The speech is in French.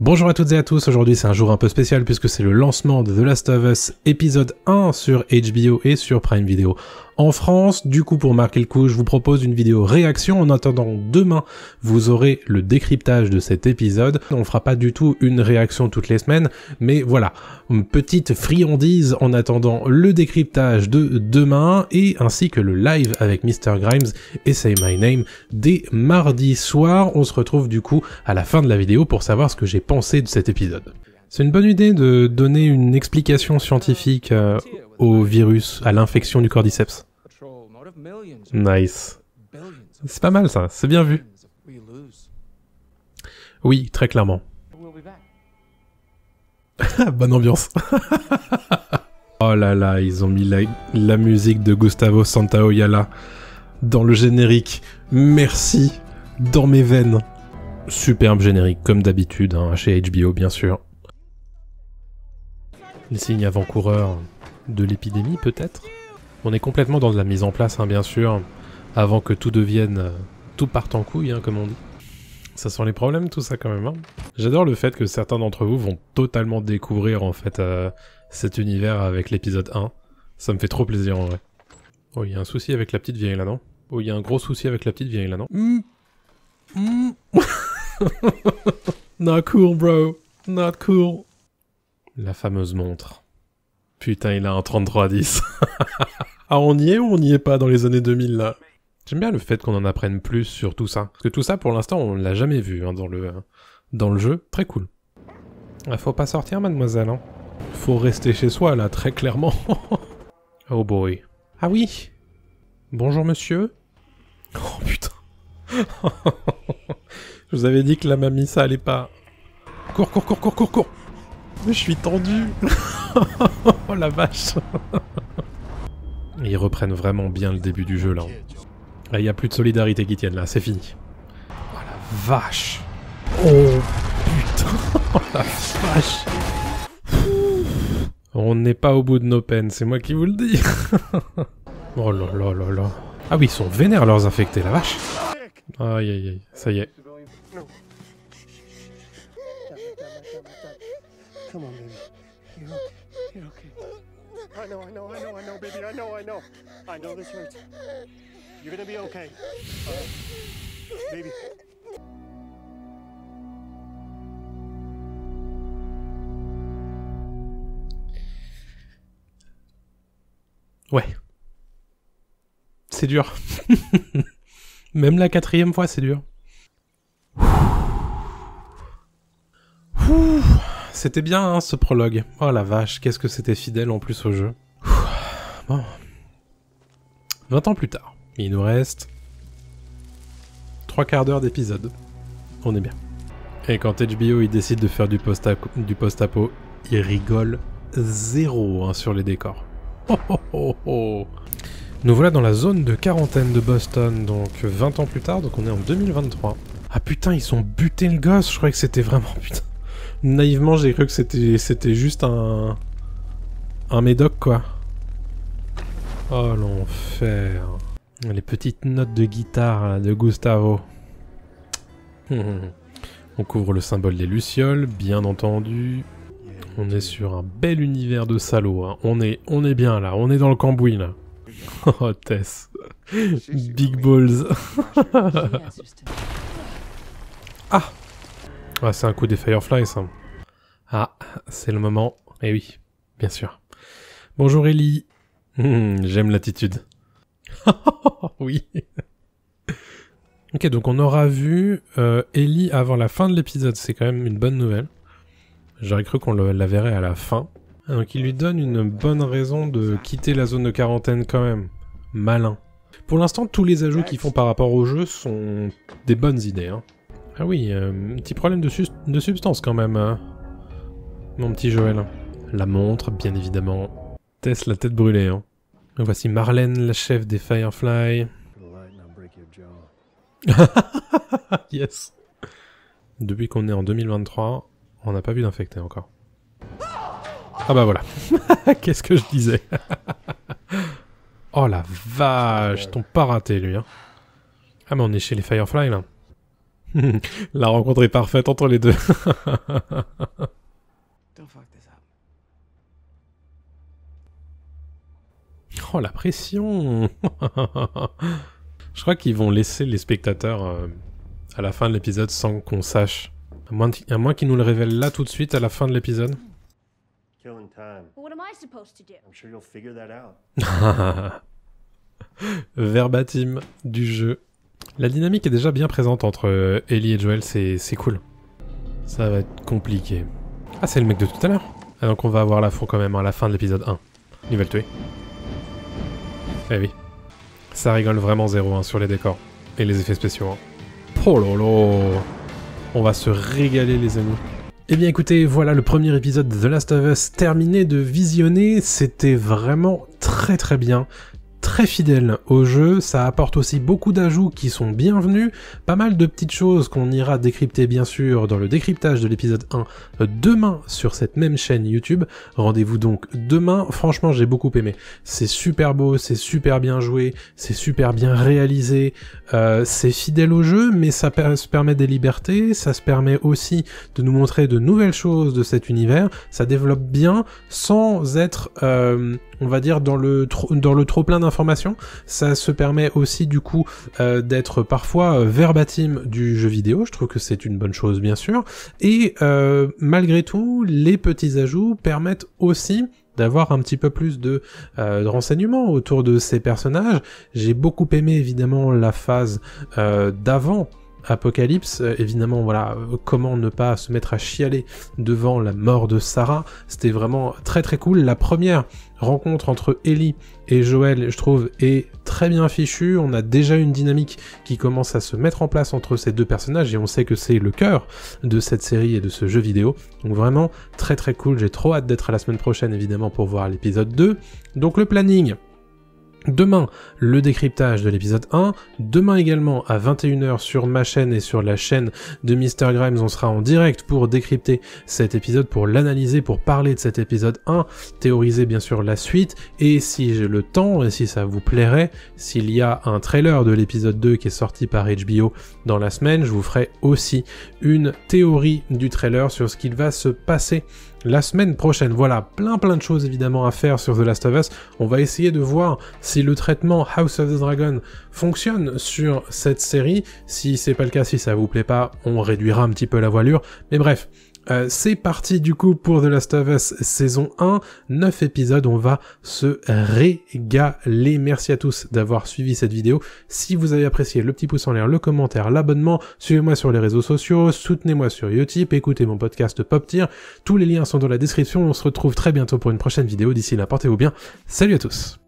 Bonjour à toutes et à tous, aujourd'hui c'est un jour un peu spécial puisque c'est le lancement de The Last of Us épisode 1 sur HBO et sur Prime Video en France. Du coup, pour marquer le coup, je vous propose une vidéo réaction. En attendant, demain, vous aurez le décryptage de cet épisode. On fera pas du tout une réaction toutes les semaines, mais voilà, une petite friandise en attendant le décryptage de demain et ainsi que le live avec Mr. Grimes et Say My Name dès mardi soir. On se retrouve du coup à la fin de la vidéo pour savoir ce que j'ai pensé de cet épisode. C'est une bonne idée de donner une explication scientifique au virus, à l'infection du cordyceps. Nice. C'est pas mal ça, c'est bien vu. Oui, très clairement. Bonne ambiance. Oh là là, ils ont mis la musique de Gustavo Santaolalla dans le générique. Merci, dans mes veines. Superbe générique, comme d'habitude, hein, chez HBO bien sûr. Les signes avant-coureurs de l'épidémie peut-être. On est complètement dans de la mise en place, hein, bien sûr, avant que tout devienne... tout parte en couille, hein, comme on dit. Ça sent les problèmes tout ça quand même, hein. J'adore le fait que certains d'entre vous vont totalement découvrir en fait cet univers avec l'épisode 1. Ça me fait trop plaisir en vrai. Oh, il y a un souci avec la petite vieille là, non? Oh, il y a un gros souci avec la petite vieille là, non? Not cool, bro. Not cool. La fameuse montre. Putain, il a un 3310. Ah, on y est ou on n'y est pas dans les années 2000, là? J'aime bien le fait qu'on en apprenne plus sur tout ça. Parce que tout ça, pour l'instant, on l'a jamais vu, hein, dans le jeu. Très cool. Ah, faut pas sortir, mademoiselle, hein. Faut rester chez soi, là, très clairement. Oh boy. Ah oui. Bonjour, monsieur. Oh, putain. Je vous avais dit que la mamie, ça allait pas. Cours, cours, cours, cours, cours, cours. Je suis tendu. Oh la vache. Ils reprennent vraiment bien le début du jeu là. Là, il n'y a plus de solidarité qui tienne là, c'est fini. Oh la vache. Oh putain. Oh la vache. On n'est pas au bout de nos peines, c'est moi qui vous le dis. Oh là là là là. Ah oui, ils sont vénères leurs infectés, la vache. Aïe aïe aïe, ça y est. Come on, baby. You're okay. I know, baby. I know. I know this hurts. You're gonna be okay. Baby. Ouais. C'est dur. Même la 4e fois, c'est dur. C'était bien, hein, ce prologue. Oh la vache, qu'est-ce que c'était fidèle en plus au jeu. Bon. 20 ans plus tard, il nous reste 3/4 d'heure d'épisode. On est bien. Et quand HBO il décide de faire du post-apo, il rigole zéro, hein, sur les décors. Oh, oh, oh, oh. Nous voilà dans la zone de quarantaine de Boston, donc 20 ans plus tard, donc on est en 2023. Ah putain, ils ont buté le gosse, je croyais que c'était vraiment... Putain. Naïvement, j'ai cru que c'était juste un médoc, quoi. Oh, l'enfer. Les petites notes de guitare là, de Gustavo. On couvre le symbole des Lucioles, bien entendu. On est sur un bel univers de salauds, hein. On est bien, là. On est dans le cambouis, là. Oh, Tess. Big balls. Ah! Ah, c'est un coup des Firefly, ça. Ah, c'est le moment. Eh oui, bien sûr. Bonjour Ellie. J'aime l'attitude. Oui. Ok, donc on aura vu Ellie avant la fin de l'épisode. C'est quand même une bonne nouvelle. J'aurais cru qu'on la verrait à la fin. Donc il lui donne une bonne raison de quitter la zone de quarantaine quand même. Malin. Pour l'instant, tous les ajouts qu'ils font par rapport au jeu sont des bonnes idées, hein. Ah oui, petit problème de substance quand même, hein, mon petit Joël. La montre, bien évidemment. Tess, la tête brûlée, hein. Voici Marlène, la chef des Firefly. Yes. Depuis qu'on est en 2023, on n'a pas vu d'infecté encore. Ah bah voilà. Qu'est-ce que je disais. Oh la vache, t'ont pas raté lui, hein. Ah mais on est chez les Firefly là. La rencontre est parfaite entre les deux. Don't fuck this up. Oh, la pression. Je crois qu'ils vont laisser les spectateurs à la fin de l'épisode sans qu'on sache. À moins qu'ils nous le révèlent là tout de suite à la fin de l'épisode. Killing time. What am I supposed to do? I'm sure you'll figure that out. Verbatim du jeu. La dynamique est déjà bien présente entre Ellie et Joel, c'est cool. Ça va être compliqué. Ah, c'est le mec de tout à l'heure. Ah, donc on va avoir l'affront quand même à la fin de l'épisode 1. Il va le tuer. Eh oui. Ça rigole vraiment 0 sur les décors. Et les effets spéciaux. Hein. Oh lolo. On va se régaler les amis. Eh bien écoutez, voilà le premier épisode de The Last of Us terminé de visionner. C'était vraiment très très bien. Très fidèle au jeu, ça apporte aussi beaucoup d'ajouts qui sont bienvenus, pas mal de petites choses qu'on ira décrypter bien sûr dans le décryptage de l'épisode 1 demain sur cette même chaîne YouTube. Rendez-vous donc demain, franchement j'ai beaucoup aimé. C'est super beau, c'est super bien joué, c'est super bien réalisé, c'est fidèle au jeu mais ça se permet des libertés, ça se permet aussi de nous montrer de nouvelles choses de cet univers, ça développe bien sans être... on va dire dans le trop plein d'informations, ça se permet aussi du coup d'être parfois verbatim du jeu vidéo, je trouve que c'est une bonne chose bien sûr, et malgré tout, les petits ajouts permettent aussi d'avoir un petit peu plus de renseignements autour de ces personnages. J'ai beaucoup aimé évidemment la phase d'avant Apocalypse, évidemment voilà, comment ne pas se mettre à chialer devant la mort de Sarah, c'était vraiment très très cool. La première rencontre entre Ellie et Joel, je trouve, est très bien fichue, on a déjà une dynamique qui commence à se mettre en place entre ces deux personnages et on sait que c'est le cœur de cette série et de ce jeu vidéo, donc vraiment très très cool, j'ai trop hâte d'être à la semaine prochaine évidemment pour voir l'épisode 2, donc le planning... Demain, le décryptage de l'épisode 1. Demain également, à 21h sur ma chaîne et sur la chaîne de Mr. Grimes, on sera en direct pour décrypter cet épisode, pour l'analyser, pour parler de cet épisode 1, théoriser bien sûr la suite, et si j'ai le temps, et si ça vous plairait, s'il y a un trailer de l'épisode 2 qui est sorti par HBO dans la semaine, je vous ferai aussi une théorie du trailer sur ce qu'il va se passer la semaine prochaine. Voilà, plein de choses évidemment à faire sur The Last of Us. On va essayer de voir si le traitement House of the Dragon fonctionne sur cette série. Si c'est pas le cas, si ça vous plaît pas, on réduira un petit peu la voilure. Mais bref, c'est parti du coup pour The Last of Us saison 1, 9 épisodes, on va se régaler. Merci à tous d'avoir suivi cette vidéo. Si vous avez apprécié, le petit pouce en l'air, le commentaire, l'abonnement, suivez-moi sur les réseaux sociaux, soutenez-moi sur Utip, écoutez mon podcast Pop Tier, tous les liens sont dans la description, on se retrouve très bientôt pour une prochaine vidéo, d'ici là portez-vous bien, salut à tous.